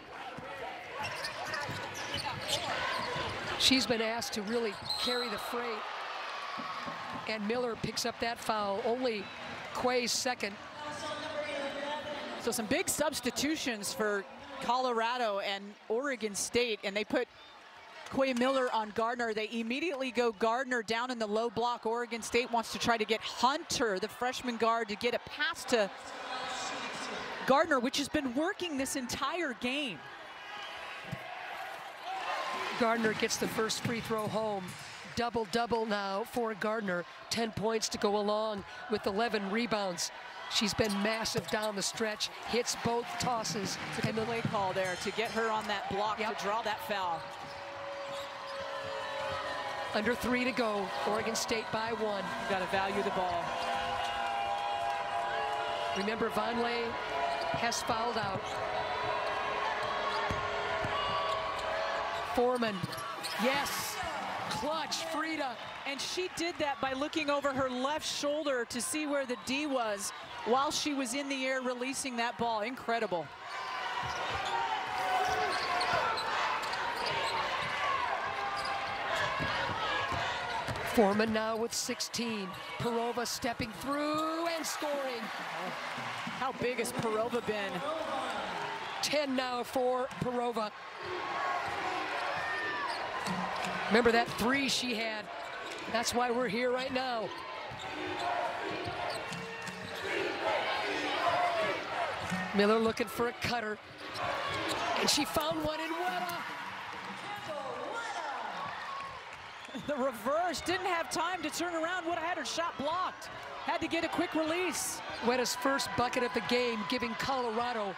She's been asked to really carry the freight. And Miller picks up that foul. Only Quay's 2nd. So some big substitutions for Colorado and Oregon State, and they put Quay Miller on Gardner. They immediately go Gardner down in the low block. Oregon State wants to try to get Hunter, the freshman guard, to get a pass to Gardner, which has been working this entire game. Gardner gets the first free throw home. Double-double now for Gardner. 10 points to go along with 11 rebounds. She's been massive down the stretch, hits both tosses. And the play call there to get her on that block to draw that foul. Under 3 to go, Oregon State by 1. You got to value the ball. Remember, Vonleh has fouled out. Foreman, yes, clutch, Frida. And she did that by looking over her left shoulder to see where the D was while she was in the air releasing that ball. Incredible. Foreman now with 16. Perova stepping through and scoring. How big has Perova been? 10 now for Perova. Remember that 3 she had. That's why we're here right now. Miller looking for a cutter. And she found one in Weta. The reverse, didn't have time to turn around, would have had her shot blocked. Had to get a quick release. Weta's first bucket of the game, giving Colorado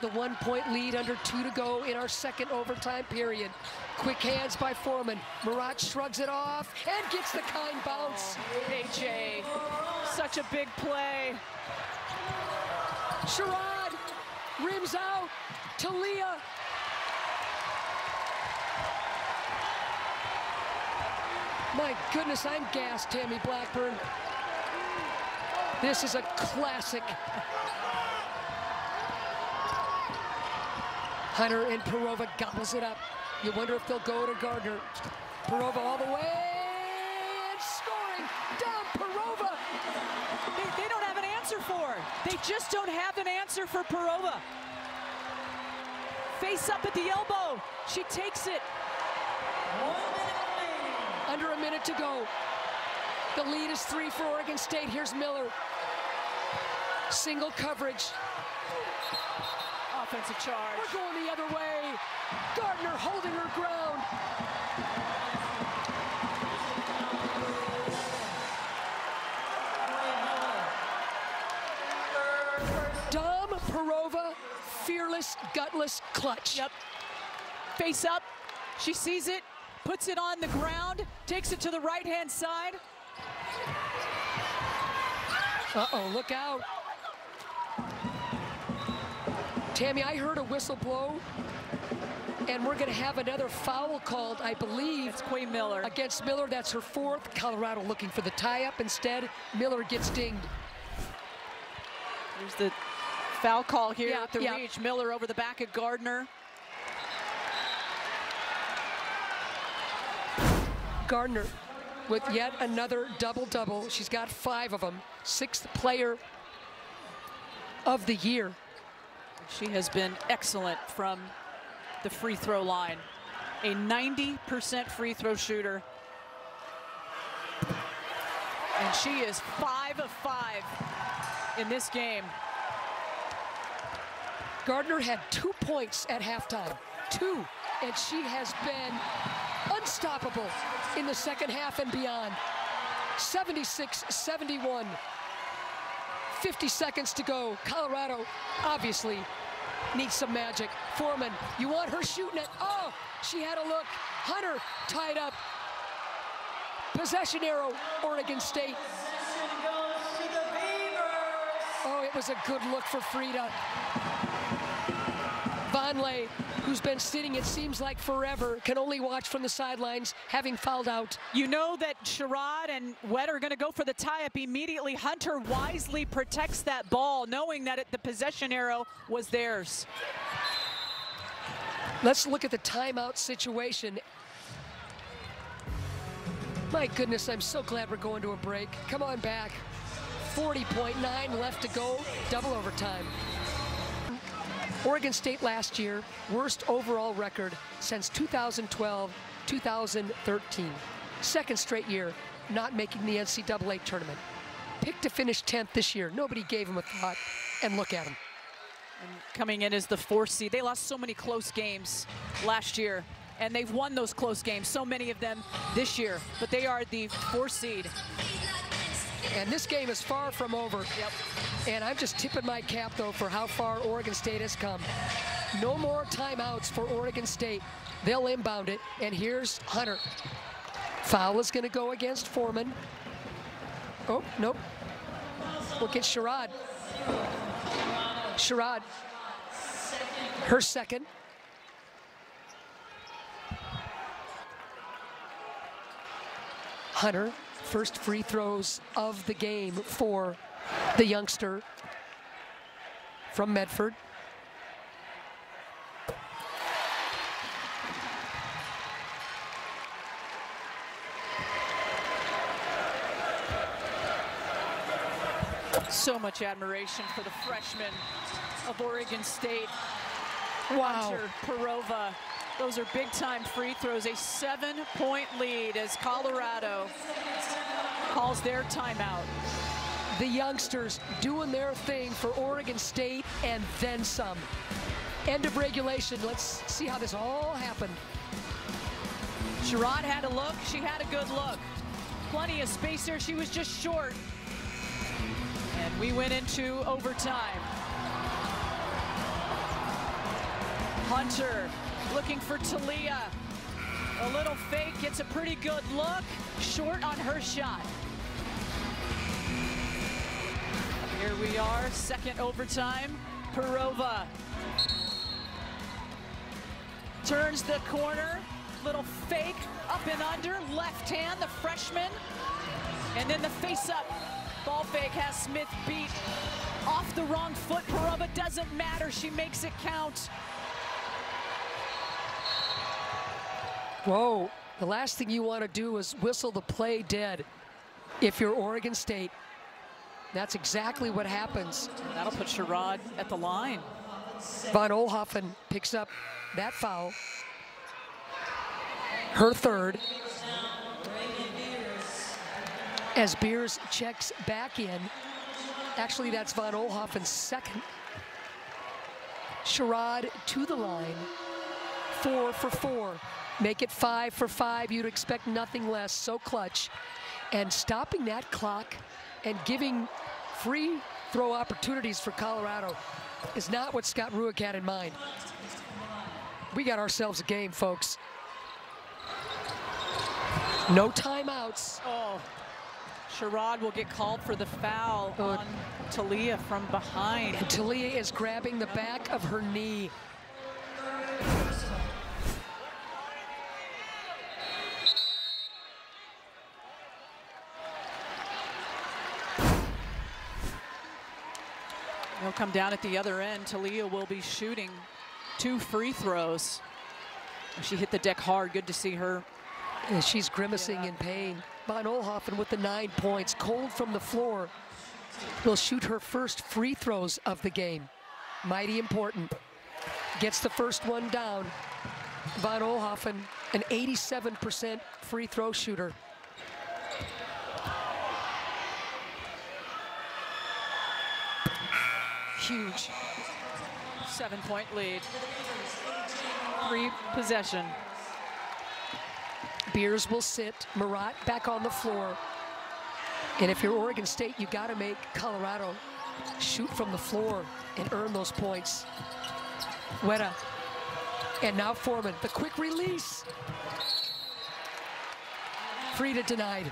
the 1-point lead under 2 to go in our second overtime period. Quick hands by Foreman. Murat shrugs it off and gets the kind bounce. AJ, such a big play. Sherrod rims out to Leah. My goodness, I'm gassed, Tammy Blackburn. This is a classic. Hunter and Perova gobbles it up. You wonder if they'll go to Gardner. Perova all the way and scoring. Down Perova. They don't have an answer for her. They just don't have an answer for Perova. Face up at the elbow. She takes it. Under a minute to go. The lead is 3 for Oregon State. Here's Miller. Single coverage. Offensive charge. We're going the other way. Gardner holding her ground. Dom Perova, fearless, gutless clutch. Yep. Face up. She sees it, puts it on the ground, takes it to the right-hand side. Uh-oh, look out. Tammy, I heard a whistle blow, and we're going to have another foul called, I believe. It's Quay Miller. Against Miller, that's her 4th. Colorado looking for the tie-up. Instead, Miller gets dinged. There's the foul call here at the reach. Miller over the back of Gardner. Gardner with yet another double-double. She's got 5 of them. 6th player of the year. She has been excellent from the free throw line. A 90% free throw shooter. And she is 5 of 5 in this game. Gardner had 2 points at halftime. 2. And she has been unstoppable in the second half and beyond. 76-71. 50 seconds to go. Colorado obviously needs some magic. Foreman, you want her shooting it. Oh, she had a look. Hunter tied up. Possession arrow, Oregon State. Possession goes to the Beavers. Oh, it was a good look for Frida. Vonleh, who's been sitting, it seems like forever, can only watch from the sidelines, having fouled out. You know that Sherrod and Wet are going to go for the tie-up immediately. Hunter wisely protects that ball, knowing that the possession arrow was theirs. Let's look at the timeout situation. My goodness, I'm so glad we're going to a break. Come on back. 40.9 left to go, double overtime. Oregon State last year, worst overall record since 2012-2013. 2013. Second straight year not making the NCAA tournament. Picked to finish 10th this year. Nobody gave him a thought, and look at him. And coming in as the 4th seed. They lost so many close games last year, and they've won those close games, so many of them this year. But they are the 4th seed. And this game is far from over. Yep. And I'm just tipping my cap, though, for how far Oregon State has come. No more timeouts for Oregon State. They'll inbound it, and here's Hunter. Foul is going to go against Foreman. Oh, nope. Look at Sherrod. Sherrod, her second. Hunter, first free throws of the game for the youngster from Medford. So much admiration for the freshman of Oregon State. Wow. Hunter Perova. Those are big-time free throws. A 7-point lead as Colorado calls their timeout. The youngsters doing their thing for Oregon State and then some. End of regulation. Let's see how this all happened. Sherrod had a look. She had a good look. Plenty of space there. She was just short. And we went into overtime. Hunter looking for Talia. A little fake, gets a pretty good look. Short on her shot. Here we are, second overtime. Perova turns the corner. Little fake, up and under, left hand, the freshman. And then the face-up. Ball fake has Smith beat off the wrong foot. Perova doesn't matter. She makes it count. Whoa, the last thing you want to do is whistle the play dead if you're Oregon State. That's exactly what happens. That'll put Sherrod at the line. Von Oelhoffen picks up that foul. Her third. As Beers checks back in. Actually, that's Von Oelhoffen's second. Sherrod to the line. 4 for 4. Make it 5 for 5. You'd expect nothing less. So clutch. And stopping that clock and giving free throw opportunities for Colorado is not what Scott Rueck had in mind. We got ourselves a game, folks. No timeouts. Oh. Sherrod will get called for the foul on Talia from behind. And Talia is grabbing the back of her knee. They'll come down at the other end. Talia will be shooting 2 free throws. She hit the deck hard. Good to see her. And she's grimacing in pain. Von Oelhoffen with the 9 points, cold from the floor, will shoot her first free throws of the game. Mighty important. Gets the first one down. Von Oelhoffen, an 87% free throw shooter. Huge. 7-point lead. 3 possession. Beers will sit. Marat back on the floor. And if you're Oregon State, you got to make Colorado shoot from the floor and earn those points. Weta. And now Foreman. The quick release. Frida denied.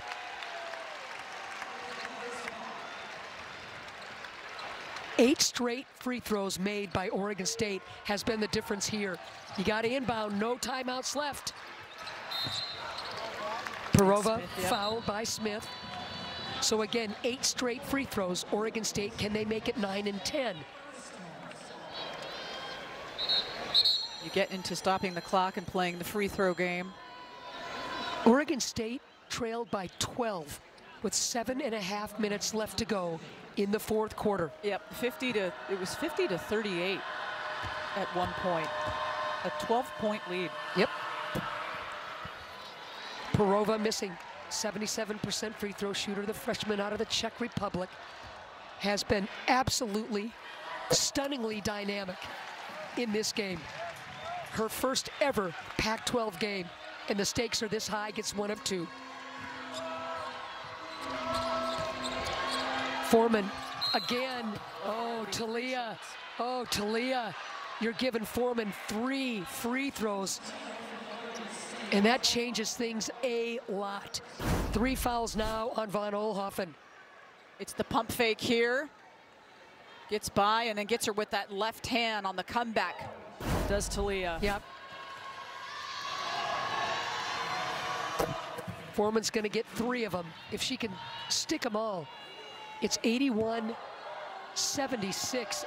Eight straight free throws made by Oregon State has been the difference here. You got to inbound. No timeouts left. Perova Smith, yep. fouled by Smith. So again, 8 straight free throws. Oregon State, can they make it 9 and 10? You get into stopping the clock and playing the free throw game. Oregon State trailed by 12 with 7.5 minutes left to go in the 4th quarter. Yep, it was 50 to 38 at one point. A 12-point lead. Yep. Perova missing. 77% free throw shooter, the freshman out of the Czech Republic, has been absolutely, stunningly dynamic in this game. Her first ever Pac-12 game, and the stakes are this high, gets one of two. Foreman again. Oh, Talia. Oh, Talia. You're giving Foreman 3 free throws. And that changes things a lot. 3 fouls now on Von Oelhoffen. It's the pump fake here. Gets by and then gets her with that left hand on the comeback. Does Talia. Yep. Foreman's going to get 3 of them. If she can stick them all, it's 81-76.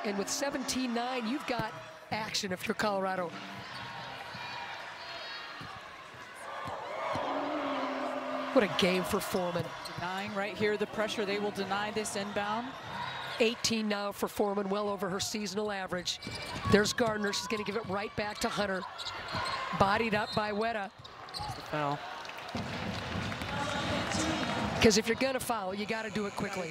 And with 17-9, you've got action if you're Colorado. What a game for Foreman. Denying right here the pressure. They will deny this inbound. 18 now for Foreman, well over her seasonal average. There's Gardner. She's going to give it right back to Hunter. Bodied up by Weta. Foul. Because if you're going to foul, you got to do it quickly.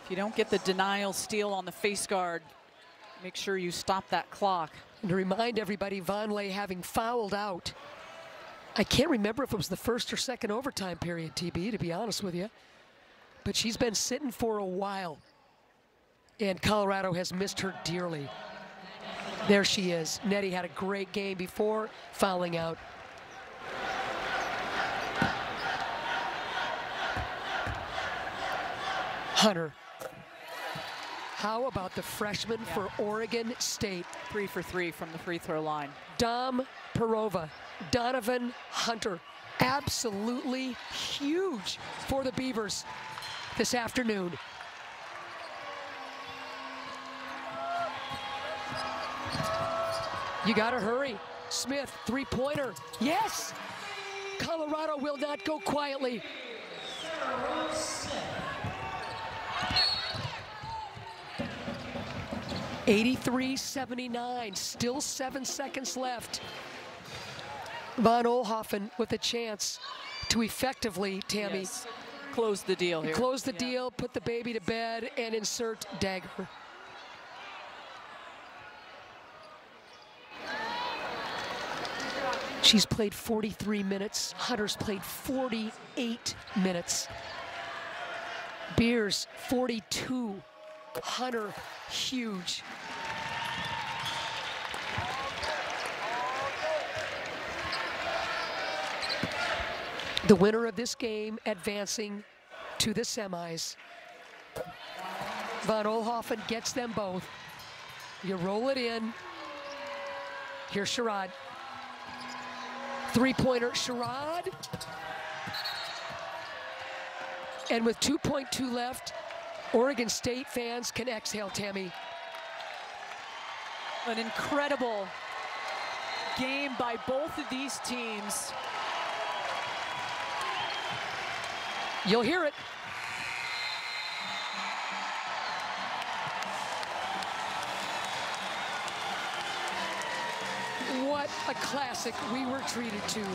If you don't get the denial steal on the face guard, make sure you stop that clock. And to remind everybody, Vonleh having fouled out. I can't remember if it was the first or second overtime period, TB, to be honest with you. But she's been sitting for a while. And Colorado has missed her dearly. There she is. Nettie had a great game before fouling out. Hunter. How about the freshman for Oregon State? 3 for 3 from the free throw line. Dom Perova, Donovan Hunter, absolutely huge for the Beavers this afternoon. You gotta hurry. Smith, 3-pointer, yes! Colorado will not go quietly. 83-79, still 7 seconds left. Von Oelhoffen with a chance to effectively, Tammy, Yes. Close the deal here. close the deal, put the baby to bed, and insert dagger. She's played 43 minutes. Hunter's played 48 minutes. Beers, 42. Hunter, huge. The winner of this game advancing to the semis. Von Oelhoffen gets them both. You roll it in. Here's Sherrod. 3-pointer, Sherrod. And with 2.2 left, Oregon State fans can exhale, Tammy. An incredible game by both of these teams. You'll hear it. What a classic we were treated to.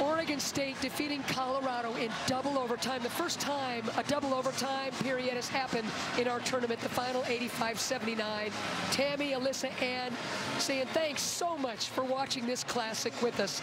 Oregon State defeating Colorado in double overtime. The first time a double overtime period has happened in our tournament, the final 85-79. Tammy, Alyssa, Ann saying thanks so much for watching this classic with us.